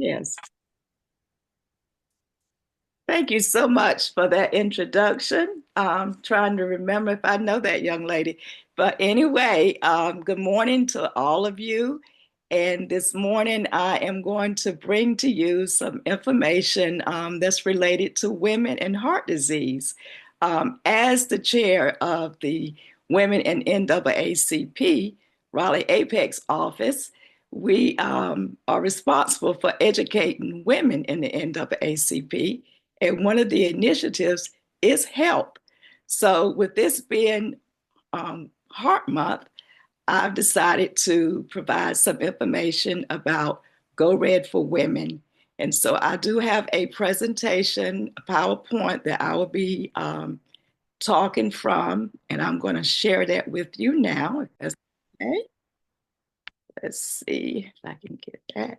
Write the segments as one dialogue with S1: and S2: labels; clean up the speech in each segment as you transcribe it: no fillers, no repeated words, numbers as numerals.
S1: Yes. Thank you so much for that introduction. I'm trying to remember if I know that young lady. But anyway, good morning to all of you. And this morning, I am going to bring to you some information that's related to women and heart disease. As the chair of the Women in NAACP Raleigh Apex office, we are responsible for educating women in the NAACP, and one of the initiatives is HELP. So, with this being Heart Month, I've decided to provide some information about Go Red for Women. And so I do have a presentation, a PowerPoint that I will be talking from, and I'm going to share that with you now. If that's okay. Let's see if I can get that.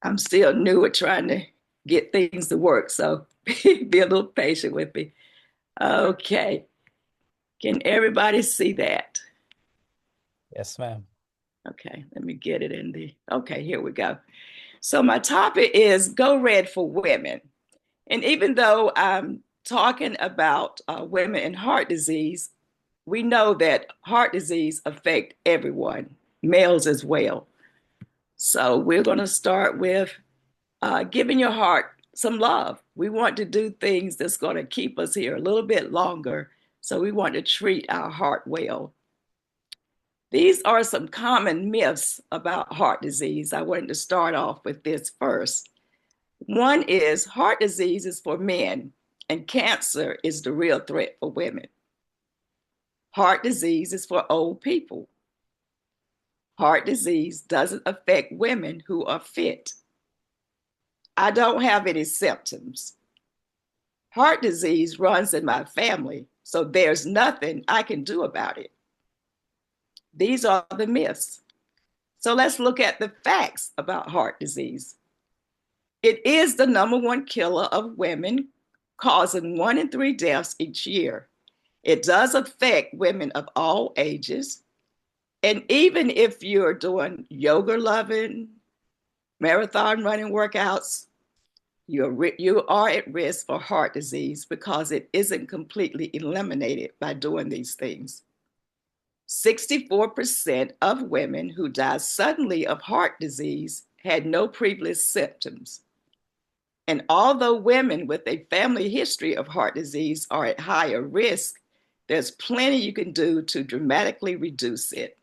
S1: I'm still new at trying to get things to work, so be a little patient with me. Okay. Can everybody see that?
S2: Yes, ma'am.
S1: Okay, let me get it in the. Okay, here we go. So, my topic is Go Red for Women. And even though I'm talking about women and heart disease, we know that heart disease affects everyone, males as well. So, we're going to start with giving your heart some love. We want to do things that's going to keep us here a little bit longer. So, we want to treat our heart well. These are some common myths about heart disease. I wanted to start off with this first. One is heart disease is for men, and cancer is the real threat for women. Heart disease is for old people. Heart disease doesn't affect women who are fit. I don't have any symptoms. Heart disease runs in my family, so there's nothing I can do about it. These are the myths. So let's look at the facts about heart disease. It is the number one killer of women, causing 1 in 3 deaths each year. It does affect women of all ages. And even if you're doing yoga loving, marathon running workouts, you are at risk for heart disease because it isn't completely eliminated by doing these things. 64% of women who die suddenly of heart disease had no previous symptoms. And although women with a family history of heart disease are at higher risk, there's plenty you can do to dramatically reduce it.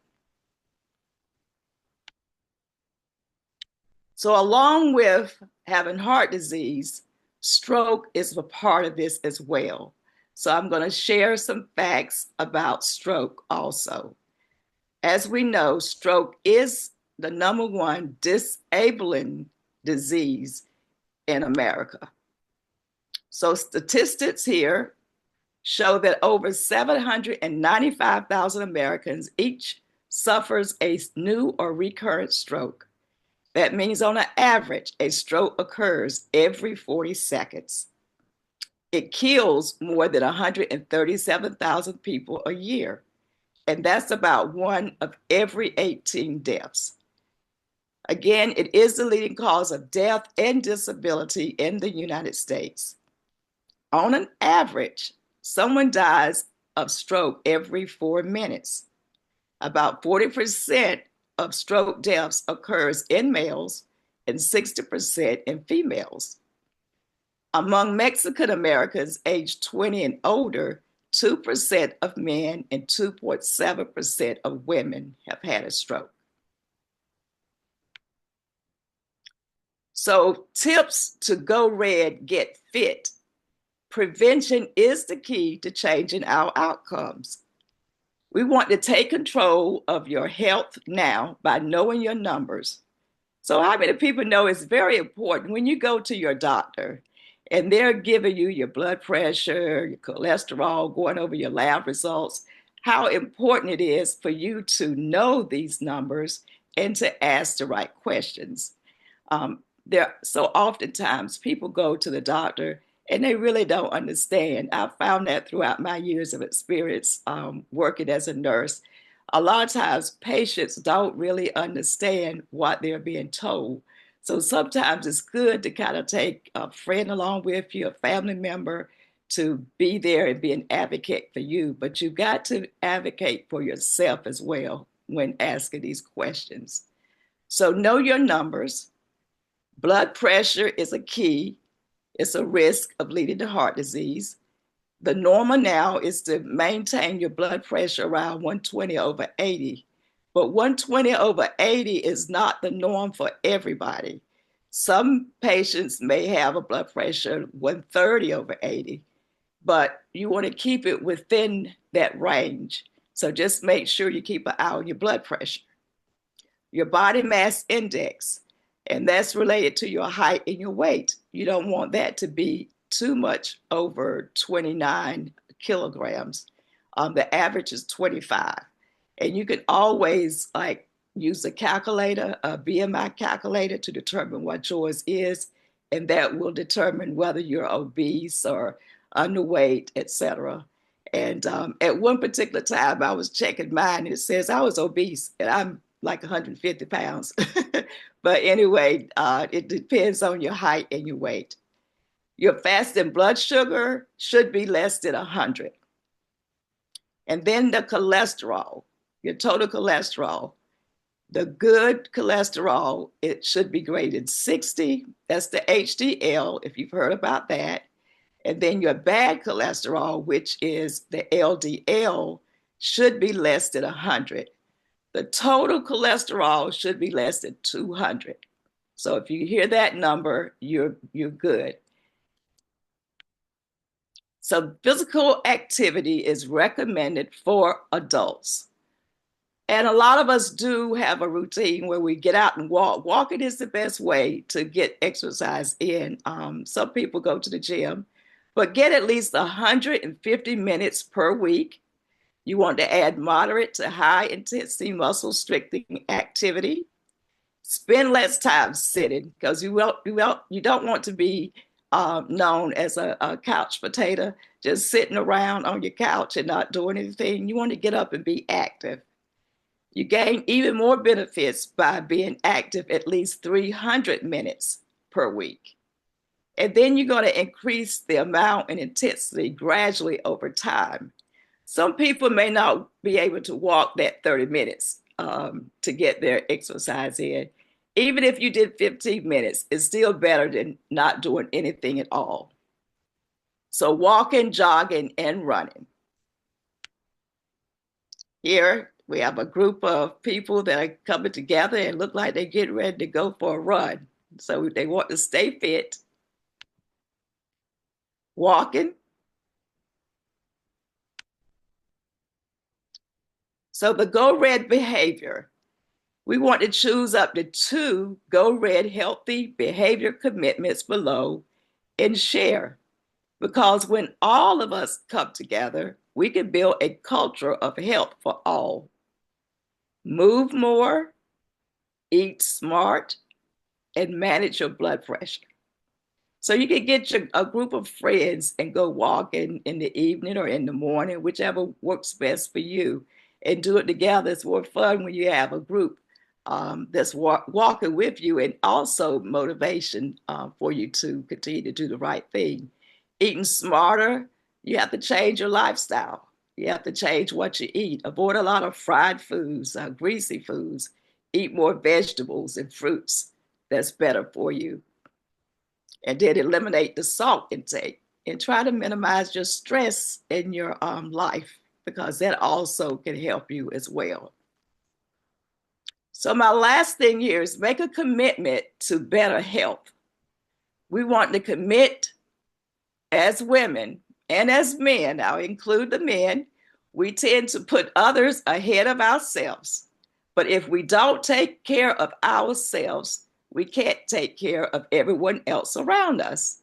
S1: So, along with having heart disease, stroke is a part of this as well. So, I'm going to share some facts about stroke also. As we know, stroke is the number one disabling disease in America. So statistics here show that over 795,000 Americans each suffers a new or recurrent stroke. That means on an average, a stroke occurs every 40 seconds. It kills more than 137,000 people a year, and that's about 1 of every 18 deaths. Again, it is the leading cause of death and disability in the United States. On an average, someone dies of stroke every 4 minutes. About 40% of stroke deaths occurs in males and 60% in females. Among Mexican Americans aged 20 and older, 2% of men and 2.7% of women have had a stroke. So, tips to go red, get fit. Prevention is the key to changing our outcomes. We want to take control of your health now by knowing your numbers. So, how many people know it's very important when you go to your doctor and they're giving you your blood pressure, your cholesterol, going over your lab results, how important it is for you to know these numbers and to ask the right questions. So oftentimes people go to the doctor and they really don't understand. I've found that throughout my years of experience working as a nurse. a lot of times patients don't really understand what they're being told. So sometimes it's good to kind of take a friend along with you, a family member, to be there and be an advocate for you. But you've got to advocate for yourself as well when asking these questions. So know your numbers. Blood pressure is a key. It's a risk of leading to heart disease. The normal now is to maintain your blood pressure around 120 over 80. But 120 over 80 is not the norm for everybody. Some patients may have a blood pressure 130 over 80, but you want to keep it within that range. So just make sure you keep an eye on your blood pressure. Your body mass index, and that's related to your height and your weight. You don't want that to be too much over 29 kilograms. The average is 25. And you can always use a calculator, a BMI calculator, to determine what yours is, and that will determine whether you're obese or underweight, etc. And at one particular time, I was checking mine, and it says I was obese, and I'm like 150 pounds. But anyway, it depends on your height and your weight. Your fasting blood sugar should be less than 100. And then the cholesterol, your total cholesterol. The good cholesterol, it should be graded 60. That's the HDL, if you've heard about that. And then your bad cholesterol, which is the LDL, should be less than 100. The total cholesterol should be less than 200. So if you hear that number, you're good. So physical activity is recommended for adults. And a lot of us do have a routine where we get out and walk. Walking is the best way to get exercise in. Some people go to the gym, but get at least 150 minutes per week. You want to add moderate to high intensity muscle strengthening activity. Spend less time sitting, because you don't want to be known as a couch potato, just sitting around on your couch and not doing anything. You want to get up and be active. You gain even more benefits by being active at least 300 minutes per week. And then you're going to increase the amount and intensity gradually over time. Some people may not be able to walk that 30 minutes to get their exercise in. Even if you did 15 minutes, it's still better than not doing anything at all. So walking, jogging, and running. Here we have a group of people that are coming together and look like they're getting ready to go for a run. So they want to stay fit. Walking. So the Go Red behavior. We want to choose up to 2 Go Red healthy behavior commitments below and share. Because when all of us come together, we can build a culture of health for all. Move more, eat smart, and manage your blood pressure. So you can get a group of friends and go walking in the evening or in the morning, whichever works best for you, and do it together. It's more fun when you have a group that's walking with you, and also motivation for you to continue to do the right thing. Eating smarter, you have to change your lifestyle. You have to change what you eat. Avoid a lot of fried foods, greasy foods. Eat more vegetables and fruits. That's better for you. And then eliminate the salt intake and try to minimize your stress in your life, because that also can help you as well. So my last thing here is make a commitment to better health. We want to commit as women and as men. I'll include the men. We tend to put others ahead of ourselves. But if we don't take care of ourselves, we can't take care of everyone else around us.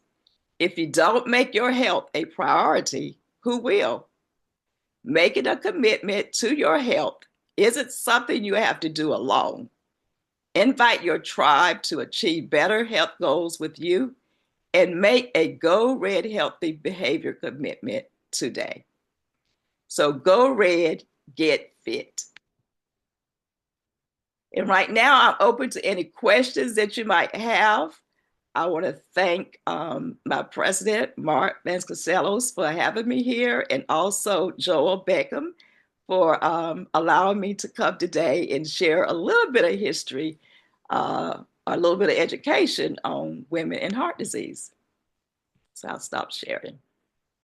S1: If you don't make your health a priority, who will? Making a commitment to your health isn't something you have to do alone. Invite your tribe to achieve better health goals with you, and make a Go Red healthy behavior commitment today. So go red, get fit. And right now, I'm open to any questions that you might have. I want to thank my president, Mark Vasconcelos, for having me here, and also Joel Beckham for allowing me to come today and share a little bit of history, a little bit of education on women and heart disease. So I'll stop sharing.